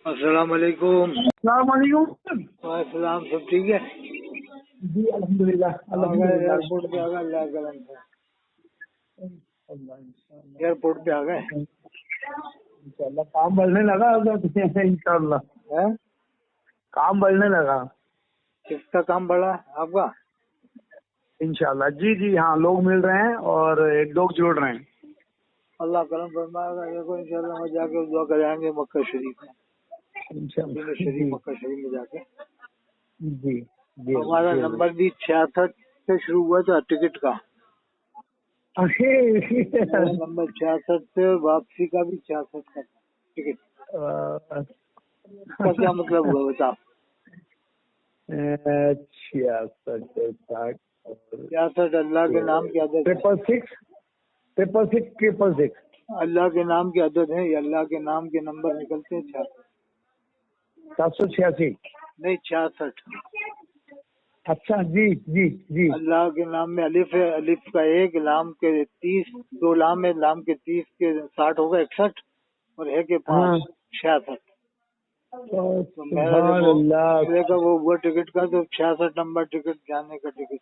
السلام علیکم۔ السلام علیکم۔ وعلیکم السلام، سب ٹھیک ہے؟ جی الحمدللہ ایئرپورٹ پہ آ گئے، اللہ کرم سے ایئرپورٹ پہ آ گئے انشاءاللہ کام بڑھنے لگا انشاءاللہ کام بڑھنے لگا۔ کس کا کام بڑھا آپ کا؟ انشاءاللہ جی جی ہاں، لوگ مل رہے ہیں اور ایک لوگ جوڑ رہے ہیں۔ اللہ کرم فرمائے گا۔ دیکھو انشاءاللہ ہم جا کے دعا کرائیں گے مکہ شریف میں، مدینہ شریف مکہ شریف میں جا کے۔ جی جی ہمارا نمبر بھی 66 سے شروع ہوا تھا ٹکٹ کا، نمبر 66 سے، واپسی کا بھی 66 کا ٹکٹ۔ اس کا کیا مطلب ہوا بتاؤ؟ 66 اللہ کے نام کی عدد ہے۔ 666 اللہ کے نام کی عدد ہے، یہ اللہ کے نام کے نمبر نکلتے ہیں 786 نہیں 66۔ اچھا جی جی جی اللہ کے نام میں الف ہے، الف کا 1، لام کے 30، 2 لام ہے، لام کے 30 کے 60 ہوگا 61، اور ہے کے 5 66۔ تو میرے کا وہ ٹکٹ کا تو 66 نمبر ٹکٹ، جانے کا ٹکٹ،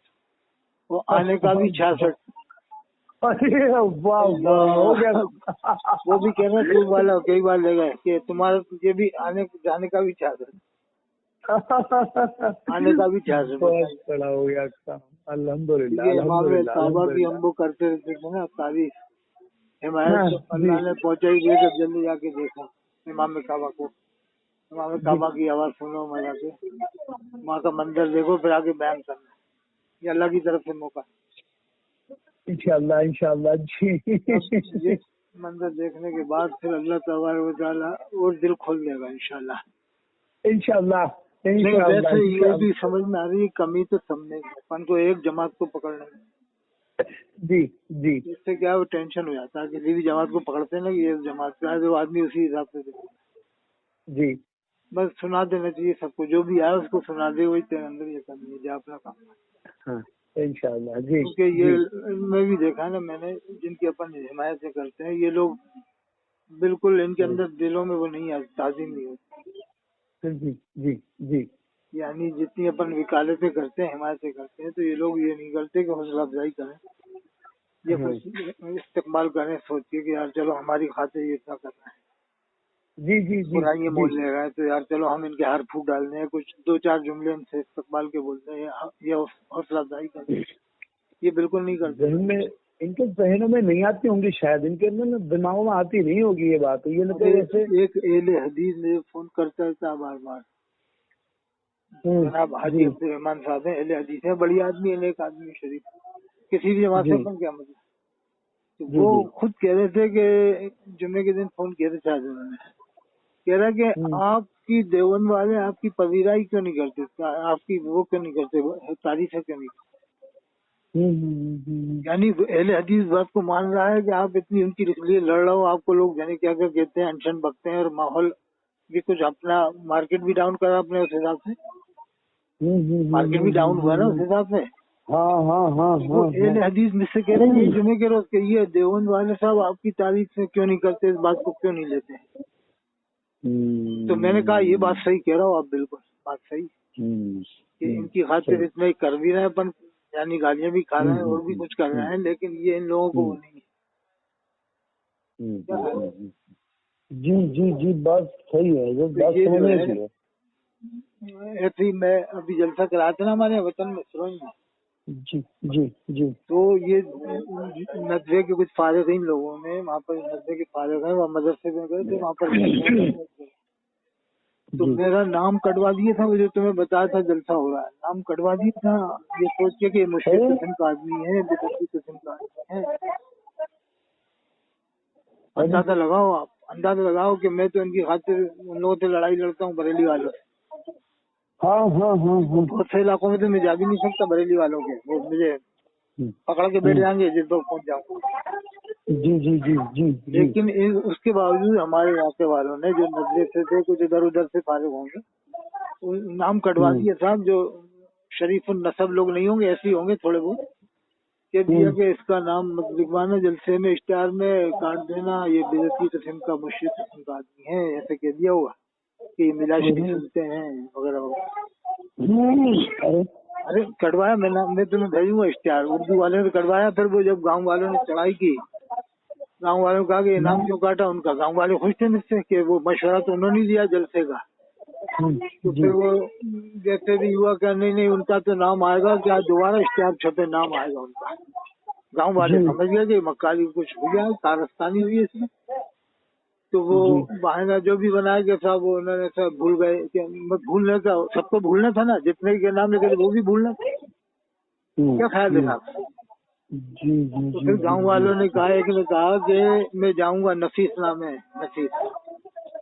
وہ آنے کا بھی 66۔ وہ بھی کہہ رہے ٹور والا کئی بار لے گئے کہ تمہارا یہ بھی آنے جانے کا بھی 66، آنے کا بھی 66۔ بڑا ہو گیا الحمدللہ۔ امام کعبہ کی ہم وہ کرتے رہتے تھے نا تعریف، حمایت اللہ نے پہنچائی دی کہ جلدی جا کے دیکھو امام کعبہ کو، امام کعبہ کی آواز سنو، وہاں جا کے وہاں کا منظر دیکھو، پھر آگے بیان کرنا، یہ اللہ کی طرف سے موقع ہے۔ انشاءاللہ انشاءاللہ جی، منظر دیکھنے کے بعد پھر اللہ تبارک و تعالیٰ اور دل کھول دے گا انشاءاللہ۔ انشاءاللہ ویسے یہ بھی سمجھ میں آ رہی ہے کمی تو سب میں اپن کو ایک جماعت کو پکڑنے میں، جی جی اس سے کیا وہ ٹینشن ہو جاتا ہے، کسی بھی جماعت کو پکڑتے ہیں نا کہ یہ جماعت کا ہے تو آدمی اسی حساب سے دیکھتا ہے۔ جی بس سنا دینا چاہیے سب کو، جو بھی آئے اس کو سنا دے، وہی تیرے اندر یہ کرنی ہے جا اپنا کام۔ ہاں انشاءاللہ جی، کیونکہ یہ میں بھی دیکھا ہے نا میں نے، جن کی اپن حمایتیں کرتے ہیں یہ لوگ بالکل ان کے اندر دلوں میں وہ نہیں آتی، تعظیم نہیں ہوتی۔ جی جی جی یعنی جتنی اپن وکالتیں کرتے ہیں، حمایتیں کرتے ہیں، تو یہ لوگ یہ نہیں کرتے کہ حوصلہ افزائی کریں، یہ کچھ استقبال کریں سوچ کے کہ یار چلو ہماری خاطر یہ اتنا کر رہے ہیں، جی جی جی برائیاں بول لے رہے ہیں تو یار چلو ہم ان کے ہر پھوٹ ڈالنے ہیں، کچھ 2-4 جملے ان سے استقبال کے بولتے ہیں، یہ حوصلہ افزائی کرتے ہیں، یہ بالکل نہیں کرتے۔ ذہن میں ان کے ذہنوں میں نہیں آتی ہوں گی، شاید ان کے دماغوں میں آتی نہیں ہوگی یہ بات۔ یہ ایک اہل حدیث نے فون کرتا تھا بار بار، جناب حاجی عبد الرحمان صاحب ہیں، اہل حدیث ہیں، بڑی آدمی ہے، ایک آدمی شریف، کسی بھی جماعت سے اپن کیا مطلب۔ وہ خود کہہ رہے تھے کہ جمعے کے دن فون کیے تھے شاید انہوں نے، کہہ رہا کہ آپ کی دیوبند والے آپ کی پذیرائی کیوں نہیں کرتے، آپ کی وہ کیوں نہیں کرتے، تعریفیں کیوں نہیں کرتے۔ یعنی اہل حدیث بات کو مان رہا ہے کہ آپ اتنی ان کی لیے لڑ رہے ہو، آپ کو لوگ یعنی کیا کیا کہتے ہیں، انشن بکتے ہیں، اور ماحول بھی کچھ اپنا مارکیٹ بھی ڈاؤن کرا اپنے اس حساب سے، مارکیٹ بھی ڈاؤن ہوا نا اس حساب سے۔ اہل حدیث مجھ سے کہہ رہے ہیں یہ جمعے کے روز کہ یہ دیوبند والے صاحب آپ کی تعریف سے کیوں نہیں کرتے، اس بات کو کیوں نہیں لیتے۔ تو میں نے کہا یہ بات صحیح کہہ رہا ہو آپ، بالکل بات صحیح کہ ان کی خاطر اتنا ہی کر بھی رہے ہیں اپن، یعنی گالیاں بھی کھا رہے ہیں اور بھی کچھ کر رہے ہیں، لیکن یہ ان لوگوں کو وہ نہیں ہے۔ جی جی جی بات صحیح ہے۔ ایسے ہی میں ابھی جلسہ کرایا تھا نا ہمارے وطن میں سروئی میں، جی جی جی تو یہ ندوے کے کچھ فارغین لوگوں نے وہاں پر، ندوے کے فارغ ہیں، وہاں مدرسے میں گئے تھے، وہاں پر تو میرا نام کٹوا دیا تھا، وہ جو تمہیں بتایا تھا جلسہ ہو رہا ہے، نام کٹوا دیا تھا، یہ سوچ کے کہ مشکل قسم کا آدمی ہے، بدعتی قسم کا آدمی ہے۔ اندازہ لگاؤ آپ، اندازہ لگاؤ کہ میں تو ان کی خاطر ان لوگوں سے لڑائی لڑتا ہوں، بریلی والوں سے۔ بہت سے علاقوں میں تو میں جا بھی نہیں سکتا بریلی والوں کے، وہ مجھے پکڑ کے بیٹھ جائیں گے جس پر پہنچ جاؤں گا۔ جی جی جی جی لیکن اس کے باوجود ہمارے علاقے والوں نے جو ندوے سے تھے، کچھ ادھر ادھر سے فارغ ہوں گے، نام کٹوا دیے صاحب، جو شریف النسب لوگ نہیں ہوں گے، ایسے ہی ہوں گے تھوڑے بہت، کہ دیا کہ اس کا نام لکھوانا جلسے میں، اشتہار میں کاٹ دینا، یہ بے عزتی قسم کا مشرک قسم کا آدمی ہے، ایسے کہہ دیا ہوا۔ कि मिलाशरी सुनते हैं वगैरह वगैरह। अरे कटवाया मैं तुम्हें भेजूंगा इश्तिहार, उर्दू वाले ने कटवाया। फिर वो जब गांव वालों ने चढ़ाई की, गांव वालों ने कहा कि इनाम क्यों काटा उनका, गांव वाले खुश थे मुझसे कि वो मशवरा तो उन्होंने दिया जलसे का। तो फिर वो जैसे भी हुआ क्या, नहीं उनका तो नाम आएगा, क्या दोबारा इश्तिहार छपे नाम आएगा उनका। गांव वाले समझ गए कि मक्कारी कुछ हो गया, कारस्तानी हुई है इसमें। तो वो बहाना जो भी बनाया गया था वो उन्होंने सब भूल गए। भूलने का सबको भूलना था ना, जितने के नाम लिखे थे वो भी भूलना था। क्या ख्याल है साहब? तो फिर गांव वालों ने कहा, एक ने कहा कि मैं जाऊंगा, नफीस नाम है, नफीस,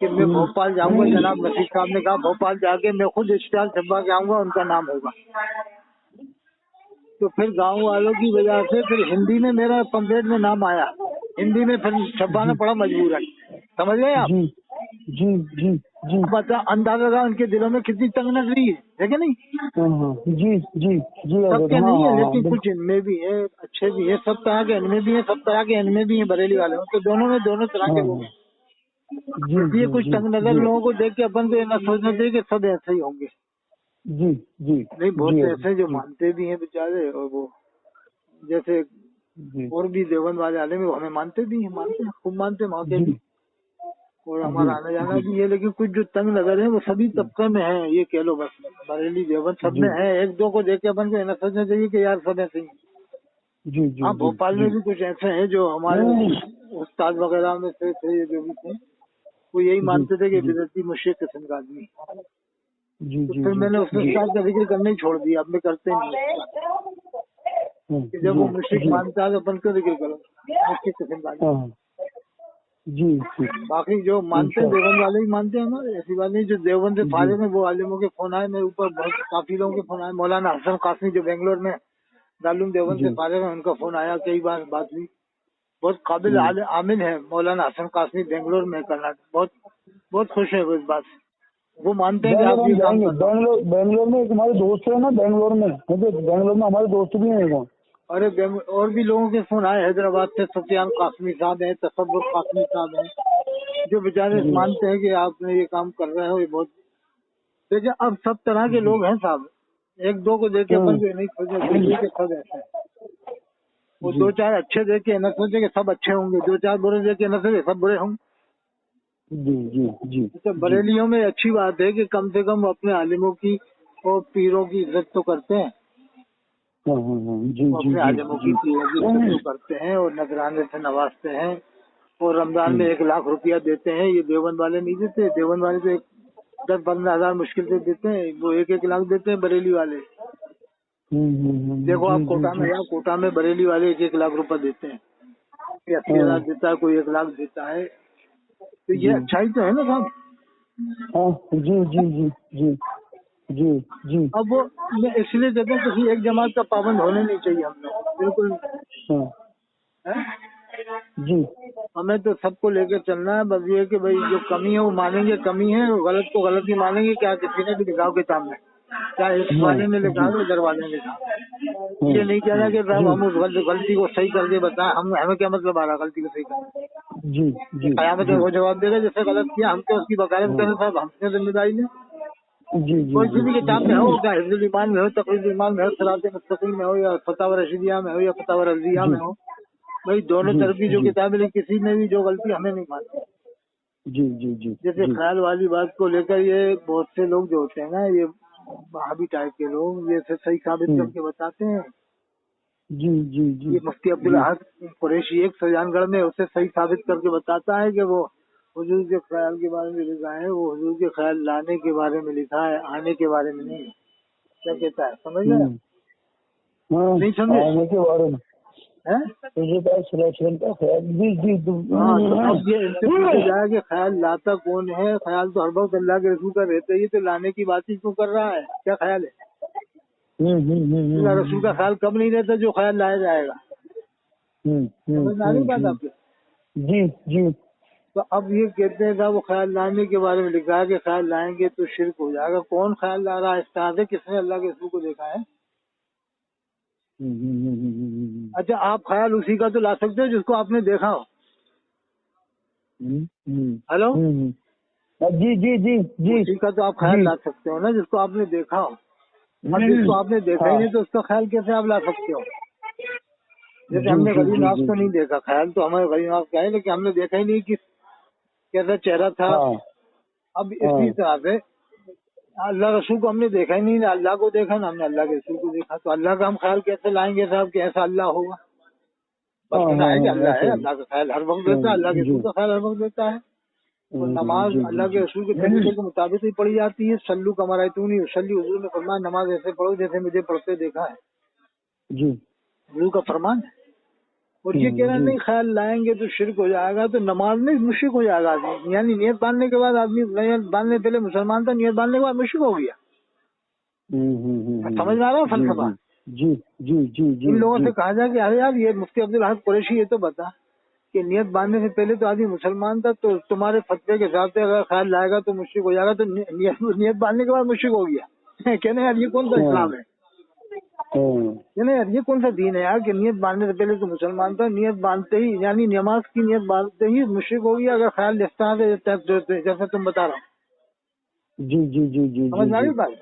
कि मैं भोपाल जाऊंगा। जनाब नफीस साहब ने कहा भोपाल जाके मैं खुद इश्तिहार छपवा के आऊंगा, उनका नाम होगा। तो फिर गांव वालों की वजह से फिर हिंदी में मेरा पंपलेट में नाम आया, हिंदी में फिर छपवाना पड़ा मजबूरन। समझ गए आप? जी। बता अंदाजा लगा उनके दिलों में कितनी तंग नजरी है कि नहीं? जी। सबके नहीं है, लेकिन कुछ इनमें भी है, अच्छे भी है, सब तरह के इनमें भी है, सब तरह के इनमें भी है, बरेली वाले तो दोनों में दोनों तरह के लोग हैं। इसलिए कुछ तंग नजर लोगों को देख के अपन को ये न सोचना चाहिए कि सब ऐसे ही होंगे। जी नहीं, बहुत ऐसे जो मानते भी हैं बेचारे, और वो जैसे और भी देवबंद वाले आले में हमें मानते भी हैं, खूब मानते हैं, मानते भी, और हमारा आना जाना भी है। लेकिन कुछ जो तंग नजर है वो सभी तबके में है, ये कह लो बस, बरेली देवबंद सब में है। एक दो को देख के अपन को ये न सोचना चाहिए कि यार सब ऐसे ही। हाँ, भोपाल में भी कुछ ऐसे हैं जो हमारे उस्ताद वगैरह में से थे, जो भी थे, वो यही मानते थे कि बिदअती मुश्रिक किस्म का आदमी। तो फिर मैंने उस उस्ताद का जिक्र करना ही छोड़ दिया, अब मैं करते नहीं। जब वो मुश्रिक मानता है तो अपन क्यों जिक्र करो, मुश्रिक किस्म का आदमी। बाकी जो मानते हैं देवबंद वाले ही मानते हैं ना, ऐसी बात नहीं। जो देवबंद से फारिग में वो आलिमों के फोन आए मेरे ऊपर, बहुत काफी लोगों के फोन आए। मौलाना हसन कासमी जो बेंगलोर में दारुल देवबंद से फारिग है, उनका फोन आया, कई बार बात हुई। बहुत काबिल आमिल है मौलाना हसन कासमी, बेंगलोर में, कर्नाटक। बहुत खुश है वो इस बात से, वो मानते हैं कि आप ये काम कर रहे हो। बेंगलोर में एक हमारे दोस्त है ना, बेंगलोर में हमारे दोस्त भी हैं। अरे और भी लोगों के फोन आए, हैदराबाद से सुफियान कासमी साहब हैं, तसव्वुर कासमी साहब हैं, जो बेचारे मानते हैं कि आपने ये काम कर रहे हो। ये बहुत, देखिए अब सब तरह के लोग हैं साहब, एक दो को देख के अपन को नहीं सोचना चाहिए कि सब ऐसे हैं। वो दो चार अच्छे देख के न सोचे कि सब अच्छे होंगे, दो चार बुरे देख के न सोचे सब बुरे होंगे। तो बरेलियों में अच्छी बात है कि कम से कम अपने आलिमों की और पीरों की इज्जत तो करते हैं। अपने आलिमों की पीरों की इज्जत तो करते हैं और नजराने से नवाजते हैं, और रमजान में 1 लाख रुपया देते हैं। ये देवबंद वाले नहीं देते, देवबंद वाले तो 10-15 हजार मुश्किल से देते हैं, वो 1-1 लाख देते हैं बरेली वाले। देखो आप कोटा में, या कोटा में बरेली वाले 1-1 लाख रुपया देते हैं, 80 हजार देता है, कोई 1 लाख देता है। तो ये अच्छाई तो है ना साहब। जी। अब वो मैं इसलिए कहता हूँ किसी एक जमात का पाबंद होने नहीं चाहिए हम लोग, बिल्कुल। जी, हमें तो सबको लेकर चलना है। बस ये कि भाई जो कमी है वो मानेंगे कमी है, गलत को गलत ही मानेंगे। क्या किसी ने भी लिखा किताब में, क्या इस वाले ने लिखा है, उधर वाले ने लिखा। ये नहीं कह रहा कि साहब हम उस गलती को सही करके बताएं, हमें क्या मतलब आ रहा गलती को सही करने। जी, कयामत में वो जवाब देगा जिससे गलत किया, हम तो उसकी वकालत करें साहब, हमसे जिम्मेदारी नहीं। कोई किसी किताब में हो, क्या हिफ्जुल ईमान में हो, तक़रीरुल ईमान में हो, सिरात मुस्तक़ीम में हो, या फतावा रशीदिया में हो, या फतावा रज़िया में हो, भाई दोनों तरफ की जो किताबें लिखी, किसी में भी जो गलती हमें नहीं मानती। जी। जैसे ख्याल वाली बात को लेकर ये बहुत से लोग जो होते हैं ना, ये वहाबी टाइप के लोग, ये सही साबित करके बताते हैं। जी। ये मुफ्ती अब्दुल अहद कुरैशी एक सजानगढ़ में, उसे सही साबित करके बताता है कि वो हुजूर के ख्याल के बारे में लिखा है, वो हुजूर के ख्याल लाने के बारे में लिखा है, आने के बारे में नहीं। क्या कहता है, समझ गए? नहीं समझे? आने के बारे में जी। अब ये इनसे पूछा जाए कि ख्याल लाता कौन है, ख्याल तो हर वक्त अल्लाह के रसूल का रहता ही, तो लाने की बात ही क्यों कर रहा है? क्या ख्याल है? अल्लाह रसूल का ख्याल कब नहीं रहता जो ख्याल लाया जाएगा। समझ आ रही बात आपके? जी। तो अब ये कहते हैं वो ख्याल लाने के बारे में लिखा है कि ख्याल लाएंगे तो शिरक हो जाएगा। कौन ख्याल ला रहा है? इस्ताद है, किसने अल्लाह के रसूल को देखा है? अच्छा, आप ख्याल उसी का तो ला सकते हो जिसको आपने देखा हो। हेलो, जी जी जी जी उसी का तो आप ख्याल जी। ला सकते हो ना, जिसको आपने देखा हो। अब जिसको आपने देखा ही हाँ, नहीं तो उसका ख्याल कैसे आप ला सकते हो? जैसे जी हमने जी गरीब जी नवाज जी को नहीं जी। देखा, ख्याल तो हमारे गरीब नवाज का है, लेकिन हमने देखा ही नहीं कि कैसा चेहरा था। हाँ अब हाँ इसी तरह से अल्लाह रसूल को हमने देखा ही नहीं, ना अल्लाह को देखा, ना हमने अल्लाह के रसूल को देखा, तो अल्लाह का हम ख्याल कैसे लाएंगे साहब कि ऐसा अल्लाह होगा? बस हाँ सुना हाँ है कि हाँ, अल्लाह है, ऐसे ही। अल्लाह का ख्याल हर वक्त देता है, अल्लाह के जी। रसूल का ख्याल हर वक्त देता है। तो नमाज जी जी अल्लाह के जी। रसूल के तरीके के मुताबिक ही पढ़ी जाती है। सल्लू कमा रअयतूनी उसल्ली, हुजूर ने फरमाया नमाज ऐसे पढ़ो जैसे मुझे पढ़ते देखा है, जी हुजूर का फरमान है। और ये कह रहे हैं जी नहीं ख्याल लाएंगे तो शिरक हो जाएगा, तो नमाज में मुश्रिक हो जाएगा आदमी। यानी नियत बांधने के बाद आदमी, नियत बांधने पहले मुसलमान था, नियत बांधने के बाद मुश्रिक हो गया। समझ में आ रहा है जी फलसफा? जी जी जी जी इन लोगों जी। से कहा जाए कि अरे यार ये मुफ्ती अब्दुल हक कुरैशी ये तो बता कि नियत बांधने से पहले तो आदमी मुसलमान था, तो तुम्हारे फतवे के हिसाब से अगर ख्याल लाएगा तो मुश्रिक हो जाएगा, तो नियत बांधने के बाद मुश्रिक हो गया। कहने यार ये कौन सा इस्लाम है? कहने यार ये कौन सा दीन है यार कि नियत बांधने से पहले तो मुसलमान था, नियत बांधते ही यानी नमाज की नियत बांधते ही मुश्रिक हो गया अगर ख्याल इस तरह से जैसा तुम बता रहा हो। जी जी जी जी समझ जी में आ जी रही बात?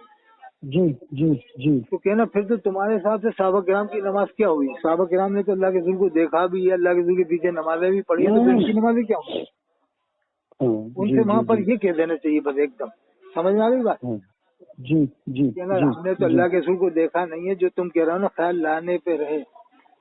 जी जी जी। तो कहना फिर तो तुम्हारे हिसाब से सहाबा किराम की नमाज क्या हुई? सहाबा किराम ने तो अल्लाह के रसूल को देखा भी है, अल्लाह के रसूल के पीछे नमाजें भी पढ़ी है, तो फिर इनकी नमाजें क्या हुई? जी उनसे जी वहां पर जी ये कह देना चाहिए बस एकदम। समझ में आ रही बात? जी जी कहना जी हमने तो जी। अल्लाह के रसूल को देखा नहीं है, जो तुम कह रहे हो ना ख्याल लाने पे रहे।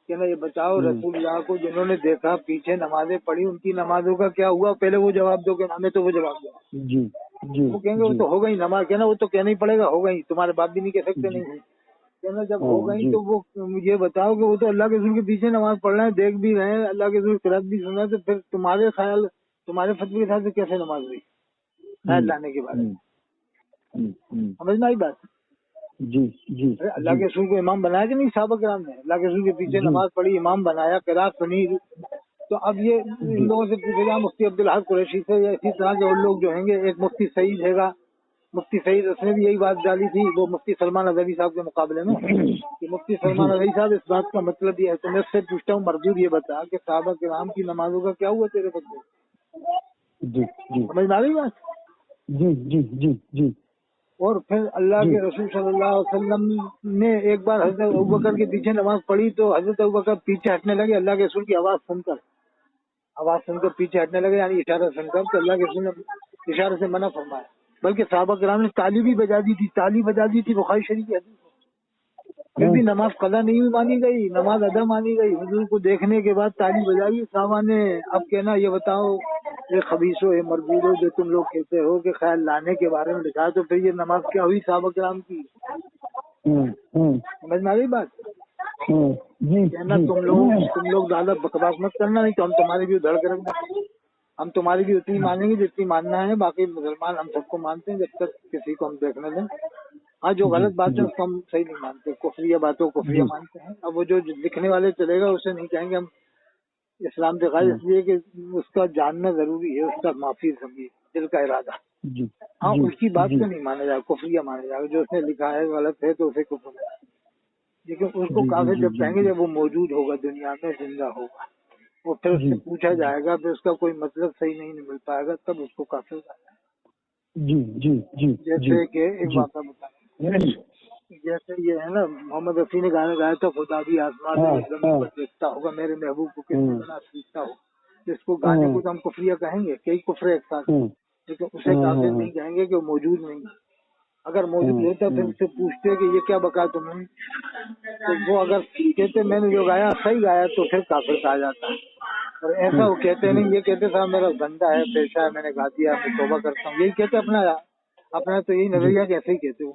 कहना ये बताओ रसूलुल्लाह को जिन्होंने देखा पीछे नमाजें पढ़ी उनकी नमाजों का क्या हुआ? पहले वो जवाब दो कि हमें तो वो जवाब दो। जी जी वो कहेंगे वो जी। तो हो गई नमाज। कहना वो तो कहना ही पड़ेगा, हो गई, तुम्हारे बाप भी नहीं कह सकते नहीं है। कहना जब हो गई जी तो वो मुझे बताओ कि वो तो अल्लाह के रसूल के पीछे नमाज पढ़ रहे हैं, देख भी रहे हैं, अल्लाह के रसूल किरात भी सुना है, तो फिर तुम्हारे ख्याल, तुम्हारे फतवे के हिसाब से कैसे नमाज हुई ख्याल लाने के बारे में? समझ में आई बात? जी जी अरे अल्लाह जी के रसूल को इमाम बनाया कि नहीं साहबा किराम ने? अल्लाह के रसूल के पीछे जी नमाज पढ़ी, इमाम बनाया, किरात सुनी। तो अब ये इन जी लोगों से पूछेगा मुफ्ती अब्दुल हक कुरैशी से या इसी तरह के और लोग जो होंगे, एक मुफ्ती सईद हैगा, मुफ्ती सईद उसने भी यही बात डाली थी वो मुफ्ती सलमान अदवी साहब के मुकाबले में कि मुफ्ती सलमान अदवी साहब इस बात का मतलब ये है। तो मैं उससे पूछता हूँ मरदूद ये बता कि साहबा किराम की नमाजों का क्या हुआ तेरे बदले? जी जी समझ में आ रही बात? जी जी जी जी और फिर अल्लाह जी के रसूल सल्लल्लाहु अलैहि वसल्लम ने एक बार हजरत अबू बकर के पीछे नमाज पढ़ी तो हजरत अबू बकर पीछे हटने लगे अल्लाह के रसूल की आवाज सुनकर पीछे हटने लगे, यानी इशारा सुनकर। तो अल्लाह के रसूल ने इशारे से मना फरमाया, बल्कि साहबा किराम ने ताली भी बजा दी थी, ताली बजा दी थी, बुखारी शरीफ की हदीस है। फिर भी नमाज कदा नहीं मानी गई, नमाज अदा मानी गई। हुजूर को देखने के बाद ताली बजाई साहबा ने। अब कहना ये बताओ ये खबीसो ये मरदूदो जो तुम लोग कहते हो कि ख्याल लाने के बारे में लिखा है, तो फिर ये नमाज क्या हुई साहबा किराम की? समझ में आ रही बात? जी कहना जी तुम लोग ज्यादा बकवास मत करना, नहीं तो हम तुम्हारी भी उधड़ के रख देंगे। हम तुम्हारी भी उतनी मानेंगे जितनी मानना है, बाकी मुसलमान हम सबको मानते हैं जब तक किसी को हम देखने दें। हाँ जो जी गलत बातें जी उसको हम सही नहीं मानते, कुफरिया बातों को कुफरिया जी मानते हैं। अब वो जो लिखने वाले चलेगा उसे नहीं कहेंगे हम इस्लाम दिखाए, इसलिए कि उसका जानना जरूरी है, उसका माफी समझिए दिल का इरादा। जी हाँ जी उसकी बात जी को नहीं माना जाएगा, कुफरिया माना जाएगा। जो उसने लिखा है गलत है तो उसे कुफर है, लेकिन उसको जी जी काफिर जी जब कहेंगे जी जब वो मौजूद होगा दुनिया में, जिंदा होगा, वो फिर जी उससे पूछा जाएगा, फिर उसका कोई मतलब सही नहीं मिल पाएगा, तब उसको काफिर कहा जी जी जी जाएगा। जी जैसे कि एक जी। वाक़ा बताएं, जैसे ये है ना मोहम्मद रफी ने गाना गाया था, खुदा भी आसमान हाँ से जमीन हाँ पर देखता होगा, मेरे महबूब को किस बना सीखता हो। जिसको गाने को तो हम कुफरिया कहेंगे, कई कुफरे एक साथ, लेकिन उसे काफिर नहीं कहेंगे कि वो मौजूद नहीं है। अगर मौजूद होता फिर उससे पूछते कि ये क्या बका तुमने, तो वो अगर कहते मैंने जो गाया सही गाया तो फिर काफिर कहा जाता है। और ऐसा वो कहते नहीं, ये कहते साहब मेरा धंधा है, पेशा है, मैंने गा दिया, मैं तौबा करता हूँ, यही कहते अपना अपना तो यही नजरिया कैसे ही कहते हो,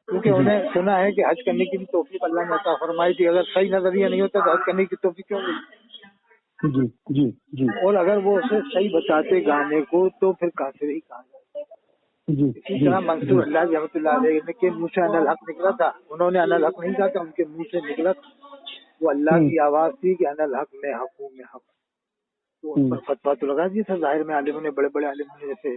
क्योंकि उन्हें सुना है कि हज करने की भी तौफीक अल्लाह ने अता फरमाई थी। अगर सही नजरिया नहीं होता तो हज करने की तौफीक क्यों मिली? जी जी जी और अगर वो उसे सही बताते गाने को तो फिर काफिर ही कहा जाता। जी इसी जी तरह मंसूर अल्लाह रहमतुल्लाह अलैह के मुंह से अनल हक निकला था, उन्होंने अनल हक नहीं कहा था, उनके मुंह से निकला वो अल्लाह की आवाज थी कि अनल हक में हक हूँ मैं हक। तो उन पर फतवा तो लगा दिया था जाहिर में आलिमों ने, बड़े बड़े आलिमों ने, जैसे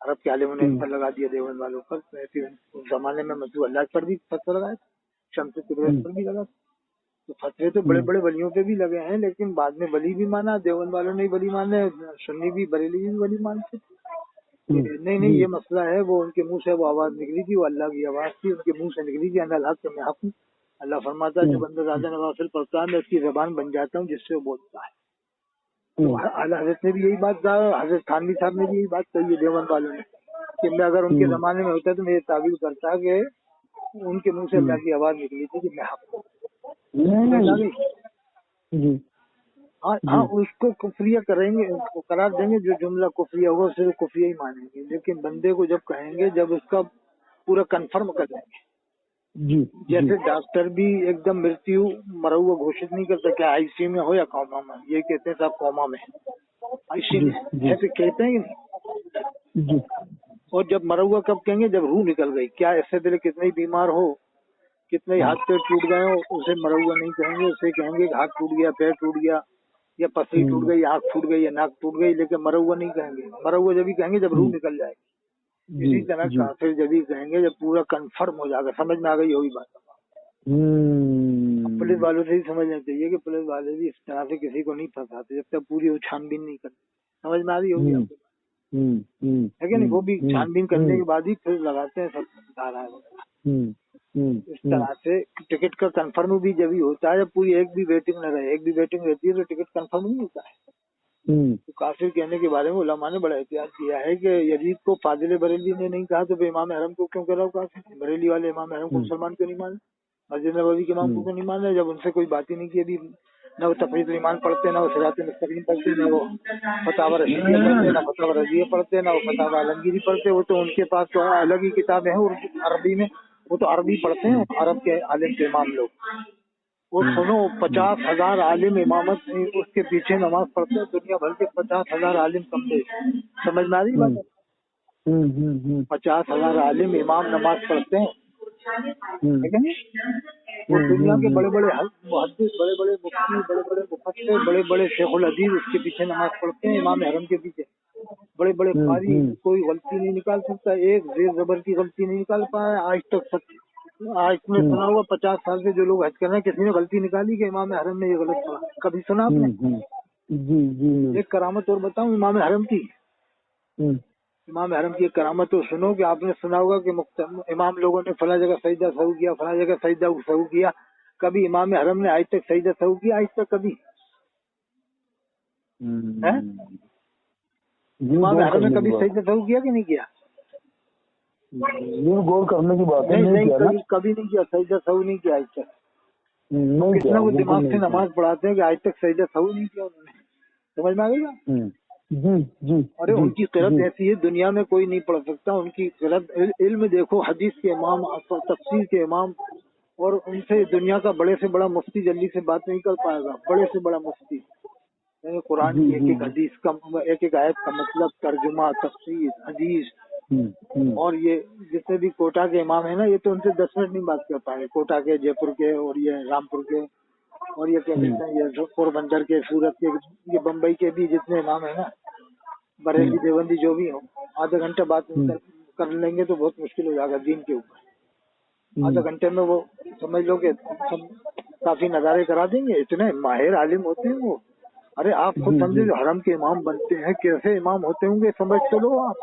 अरब के आलिमों ने इन पर लगा दिया देवबंद वालों पर। फिर उस जमाने में मंसूर अल्लाह पर भी फतवा लगाया था, शम्स कुरैश पर भी लगा। तो फतवे तो बड़े बड़े वलियों पे भी लगे हैं, लेकिन बाद में वली भी माना देवबंद वालों ने, वली माने, सुन्नी भी बरेली भी वली मानते। نہیں یہ مسئلہ ہے، وہ ان کے منہ سے وہ آواز نکلی تھی، وہ اللہ کی آواز تھی، ان کے منہ سے نکلی تھی، اللہ حق میں حق ہوں۔ اللہ فرماتا ہے جو بندہ زیادہ نوافل پڑھتا ہے میں اس کی زبان بن جاتا ہوں جس سے وہ بولتا ہے۔ تو اعلیٰ حضرت نے بھی یہی بات کہا، حضرت تھانوی صاحب نے بھی یہی بات کہی ہے دیوبند والوں نے، کہ میں اگر ان کے زمانے میں ہوتا تو میں یہ تعبیر کرتا کہ ان کے منہ سے اللہ کی آواز نکلی تھی کہ میں حق ہوں۔ ہاں اس کو کفریہ کریں گے، اس کو قرار دیں گے، جو جملہ کفریہ ہوگا اسے وہ کفریہ ہی مانیں گے، لیکن بندے کو جب کہیں گے جب اس کا پورا کنفرم کر دیں گے۔ جیسے ڈاکٹر بھی ایک دم مرتیو مرا ہوا گھوشت نہیں کرتا کہ آئی سی میں ہو یا کوما میں، یہ کہتے ہیں صاحب کوما میں آئی سی میں، ایسے کہتے ہیں کہ نہیں؟ اور جب مرا ہوا کب کہیں گے؟ جب روح نکل گئی۔ کیا اس سے پہلے کتنے ہی بیمار ہو، کتنے ہی ہاتھ پیر ٹوٹ گئے ہو، اسے مرا ہوا نہیں کہیں گے، اسے کہیں گے کہ ہاتھ ٹوٹ گیا، پیر ٹوٹ گیا، یا پسلی ٹوٹ گئی، آنکھ ٹوٹ گئی، یا ناک ٹوٹ گئی، لیکن مرا ہوا نہیں کہیں گے۔ مرا ہوا جب ہی کہیں گے جب روح نکل جائے گی۔ اسی طرح کافر جب ہی کہیں گے جب پورا کنفرم ہو جائے گا۔ سمجھ میں آ گئی ہوگی بات؟ پولیس والوں سے ہی سمجھنا چاہیے کہ پولیس والے بھی اس طرح سے کسی کو نہیں پھنساتے جب تک پوری وہ چھان بین نہیں کرتے۔ سمجھ میں آ رہی ہوگی آپ کو؟ ہے کہ نہیں؟ وہ بھی چھان بین کرنے کے بعد ہی پھر لگاتے ہیں سب دھارا وغیرہ۔ اس طرح سے ٹکٹ کا کنفرم بھی جب ہی ہوتا ہے جب پوری ایک بھی ویٹنگ نہ رہے۔ ایک بھی ویٹنگ رہتی ہے تو ٹکٹ کنفرم نہیں ہوتا ہے۔ تو کافر کہنے کے بارے میں علماء نے بڑا احتیاط کیا ہے کہ یزید کو فاضل بریلی نے نہیں کہا تو امام حرم کو کیوں کہہ رہا ہو کافر؟ بریلی والے امام حرم کو مسلمان کیوں نہیں مانے؟ مسجد نبوی کے امام کو کیوں نہیں مانے جب ان سے کوئی بات ہی نہیں کی؟ ابھی نہ وہ تفریح ایمان پڑھتے، نہ وہ صراط مستقیم پڑھتے، نہ وہ فتاوی رشیدیہ پڑھتے، نہ فتاوی رضیہ پڑھتے، نہ وہ فتاوی عالمگیری پڑھتے۔ وہ تو ان کے پاس تو الگ ہی کتابیں ہیں عربی میں، وہ تو عربی پڑھتے ہیں عرب کے عالم کے امام لوگ۔ وہ سنو 50,000 عالم امامت اس کے پیچھے نماز پڑھتے ہیں، دنیا بھر کے 50,000 عالم کمزے۔ سمجھ میں آ رہی بات؟ 50,000 عالم امام نماز پڑھتے ہیں، لیکن وہ دنیا کے بڑے بڑے محدث، بڑے بڑے مفتی، بڑے بڑے مفسر، بڑے بڑے شیخ الحدیث اس کے پیچھے نماز پڑھتے ہیں امام حرم کے پیچھے۔ بڑے بڑے قاری، کوئی غلطی نہیں نکال سکتا، ایک زیر زبر کی غلطی نہیں نکال پایا آج تک۔ آج تم نے سنا ہوا 50 سال سے جو لوگ حج کر رہے ہیں کسی نے غلطی نکالی کہ امام حرم نے یہ غلط پڑھا؟ کبھی سنا آپ نے؟ ایک کرامت اور بتاؤں امام حرم کی، امام حرم کی ایک کرامت تو سنو کہ آپ نے سنا ہوگا کہ امام لوگوں نے فلاں جگہ سجدہ سہو کیا، فلاں جگہ سجدہ سہو کیا، کبھی امام حرم نے آج تک سجدہ سہو کیا؟ آج تک کبھی امام حرم نے کبھی سجدہ سہو کیا کہ نہیں کیا؟ یہ غور کرنے کی بات ہے، نہیں کبھی نہیں کیا، سجدہ سہو نہیں کیا آج تک۔ کتنا وہ دماغ سے نماز پڑھاتے ہیں کہ آج تک سجدہ سہو نہیں کیا انہوں نے۔ سمجھ میں آ گئی گا؟ ارے ان کی قرت ایسی ہے دنیا میں کوئی نہیں پڑھ سکتا ان کی قرت۔ علم دیکھو، حدیث کے امام، تفسیر کے امام، اور ان سے دنیا کا بڑے سے بڑا مفتی جلدی سے بات نہیں کر پائے گا۔ بڑے سے بڑا مفتی یعنی قرآن کی ایک ایک حدیث کا، ایک ایک آیت کا مطلب، ترجمہ، تفسیر، حدیث، اور یہ جتنے بھی کوٹا کے امام ہیں نا، یہ تو ان سے 10 منٹ نہیں بات کر پائے۔ کوٹا کے، جے پور کے، اور یہ رامپور کے، اور یہ کیا کہتے ہیں یہ پوربندر کے، سورت کے، یہ بمبئی کے بھی جتنے امام ہیں نا، بریلی دیوبندی جو بھی ہوں، آدھا گھنٹہ بات کر لیں گے تو بہت مشکل ہو جائے گا دین کے اوپر۔ آدھا گھنٹے میں وہ سمجھ لو کہ کافی نظارے کرا دیں گے، اتنے ماہر عالم ہوتے ہیں وہ۔ ارے آپ خود سمجھے جو حرم کے امام بنتے ہیں کیسے امام ہوتے ہوں گے، سمجھ تو لو آپ۔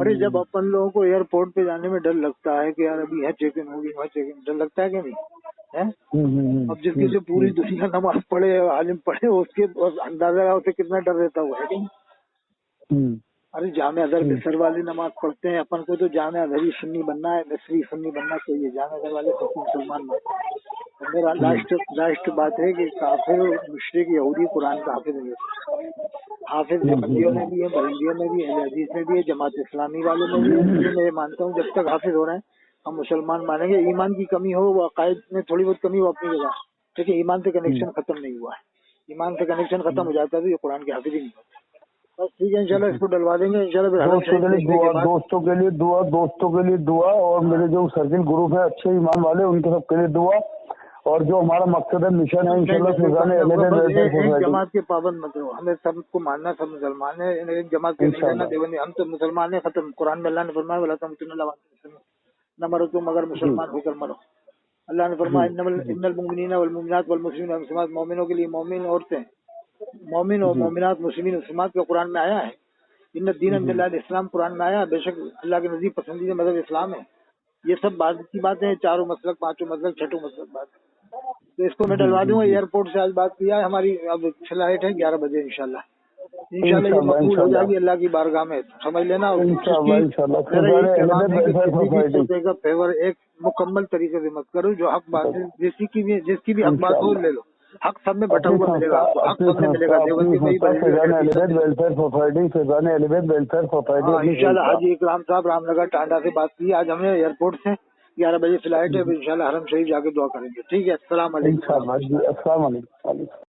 ارے جب اپن لوگوں کو ایئرپورٹ پہ جانے میں ڈر لگتا ہے کہ یار ابھی یہاں چیکنگ ہوگی، وہاں چیکنگ، ڈر لگتا ہے کہ نہیں؟ اب جس کی سے پوری دنیا نماز پڑھے، عالم پڑھے، اس کے اندازہ اسے کتنا ڈر رہتا ہوا ہے کہ نہیں؟ ارے جامع ازہر میں سر والے نماز پڑھتے ہیں، اپن کو تو جامع ازہری سنی بننا ہے، مصری سنی بننا چاہیے، جامع ازہر والے سب مسلمان بننا۔ میرا لاسٹ بات ہے کہ کافر، مشرک، یہودی قرآن کا حافظ ہے، حافظ جماعتیوں میں بھی ہے، بریلیوں میں بھی ہے، اہل حدیث میں بھی ہے، جماعت اسلامی والوں میں بھی ہے۔ اس لیے میں یہ مانتا ہوں جب تک حافظ ہو رہے ہیں ہم مسلمان مانیں گے۔ ایمان کی کمی ہو، وہ عقائد میں تھوڑی بہت کمی ہو اپنی جگہ، لیکن ایمان سے کنیکشن ختم نہیں ہوا ہے۔ ایمان سے کنیکشن ختم ہو جاتا ہے تو یہ قرآن کے حافظ ہی نہیں ہوتا۔ بس ٹھیک ہے، انشاءاللہ اس کو ڈلوا دیں گے انشاءاللہ۔ دوستوں کے لیے دعا، اور میرے جو سرکل گروپ ہے اچھے ایمان والے، ان کے سب کے لیے دعا، اور جو ہمارا مقصد ہے، مشن ہے، انشاءاللہ جماعت کے پابند مت ہو، ہمیں سب کو ماننا، سب مسلمان ہیں، ایک جماعت کے نہیں رہنا دیوبندی، ہم تو مسلمان ہیں، ختم۔ قرآن میں اللہ نے فرمایا ولا تموتن الا وانتم مسلمون، نہ مرو تم مگر مسلمان ہو کر مرو۔ اللہ نے فرمایا ان المؤمنین والمؤمنات والمسلمین والمسلمات، مومنوں کے لیے مومن عورتیں، مومن اور مومنات، مسلمین مسلمات کا قرآن میں آیا ہے۔ इन दीन अल्लाह इस्लाम कुरान में आया, बेशक अल्लाह के नज़दीक पसंदीदा मजहब इस्लाम है। ये सब बात की बातें, चारों मसलक, पांचों मसलक, छठों मसलक बात। तो इसको मैं डलवा दूंगा। एयरपोर्ट से आज बात किया है, हमारी अब फ्लाइट है 11 बजे इंशाल्लाह ये मकबूल हो जाएगी अल्लाह की बारगाह में, समझ लेना। का फेवर एक मुकम्मल तरीके से मत करो, जो हक बात है जिसकी भी हक बात हो ले लो, हक सब में बटा हुआ मिलेगा आपको, हक सब में मिलेगा। इंशाल्लाह हाजी इकराम साहब रामनगर टांडा से बात की आज हमने, एयरपोर्ट से 11 बजे फ्लाइट है, इंशाल्लाह हरम शरीफ जाके दुआ करेंगे। ठीक है, अस्सलाम वालेकुम।